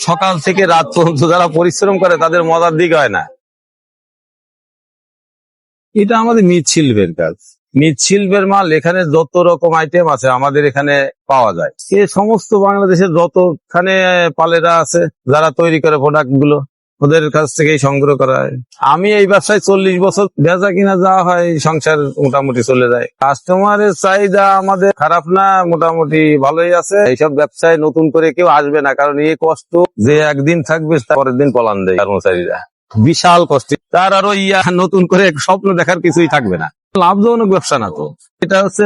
সকাল থেকে রাত পর্যন্ত যারা পরিশ্রম করে তাদের মজার দিক হয় না। এটা আমাদের মৃৎশিল্পের কাজ। মৃৎশিল্পের মাল এখানে যত রকম আইটেম আছে আমাদের এখানে পাওয়া যায়। সে সমস্ত বাংলাদেশের যতখানে পালেরা আছে যারা তৈরি করে প্রোডাক্ট গুলো ওদের কাছ থেকেই সংগ্রহ করা হয়। আমি এই ব্যবসায় 40 বছর, বেচা কিনা যাওয়া হয়, সংসার মোটামুটি চলে যায়। কাস্টমারের চাহিদা আমাদের খারাপ না, মোটামুটি ভালোই আছে। এইসব ব্যবসায় নতুন করে কেউ আসবে না, কারণ এই কষ্ট যে একদিন থাকবে পরের দিন পলান দেয় কর্মচারীরা। বিশাল কষ্ট, তার আরো নতুন করে স্বপ্ন দেখার কিছুই থাকবে না। লাভজনক ব্যবসা না তো। এটা হচ্ছে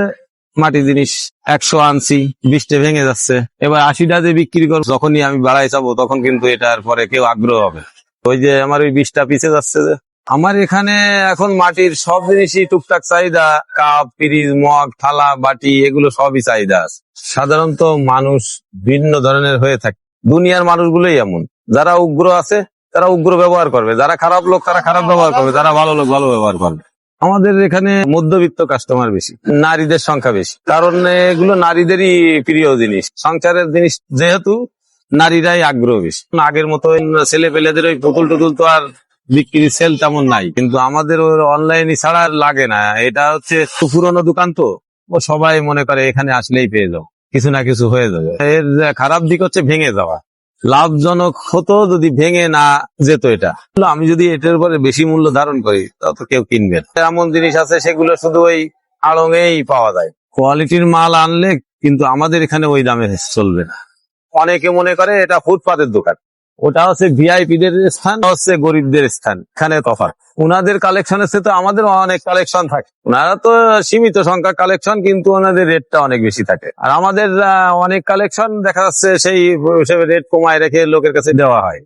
মাটি জিনিস, 100 আনছি, 20টা ভেঙে যাচ্ছে, এবার 80টা দিয়ে বিক্রি করবো। যখনই আমি বাড়াই যাবো তখন কিন্তু এটার পরে কেউ আগ্রহ হবে। ওই যে আমার ওই 20টা পিছে যাচ্ছে যে। আমার এখানে এখন মাটির সব জিনিসই টুকটাক চাহিদা, কাপ, পিরিজ, মগ, থালা, বাটি, এগুলো সবই চাহিদা আছে। সাধারণত মানুষ ভিন্ন ধরনের হয়ে থাকে, দুনিয়ার মানুষগুলোই এমন। যারা উগ্র আছে তারা উগ্র ব্যবহার করবে, যারা খারাপ লোক তারা খারাপ ব্যবহার করবে, যারা ভালো লোক ভালো ব্যবহার করবে। আমাদের এখানে মধ্যবিত্ত কাস্টমার বেশি, নারীদের সংখ্যা বেশি, কারণ এগুলো নারীদেরই প্রিয় জিনিস, সংসারের জিনিস যেহেতু নারীরাই আগ্রহ বেশি। আগের মতো ছেলে পেলেদের ওই পুতুল টুতুল তো আর বিক্রির সেল তেমন নাই, কিন্তু আমাদের অনলাইন ছাড়া আর লাগে না। এটা হচ্ছে পুরোনো দোকান তো, ও সবাই মনে করে এখানে আসলেই পেয়ে যাও, কিছু না কিছু হয়ে যাবে। এর খারাপ দিক হচ্ছে ভেঙে যাওয়া। লাভজনক হতো যদি ভেঙে না যেত। এটা আমি যদি এটার উপরে বেশি মূল্য ধারণ করি তত কেউ কিনবে না। এমন জিনিস আছে সেগুলো শুধু ওই আড়ঙেই পাওয়া যায়। কোয়ালিটির মাল আনলে কিন্তু আমাদের এখানে ওই দামে চলবে না। অনেকে মনে করে এটা ফুটপাতের দোকান, ওটা হচ্ছে ভিআইপি দের স্থান, হচ্ছে গরিবদের স্থান। এখানে তফাৎ, উনাদের কালেকশনের চেয়ে তো আমাদের অনেক কালেকশন থাকে। ওনারা তো সীমিত সংখ্যা কালেকশন, কিন্তু ওনাদের রেটটা অনেক বেশি থাকে। আর আমাদের অনেক কালেকশন দেখা যাচ্ছে সেই হিসেবে রেট কমায় রেখে লোকের কাছে দেওয়া হয়।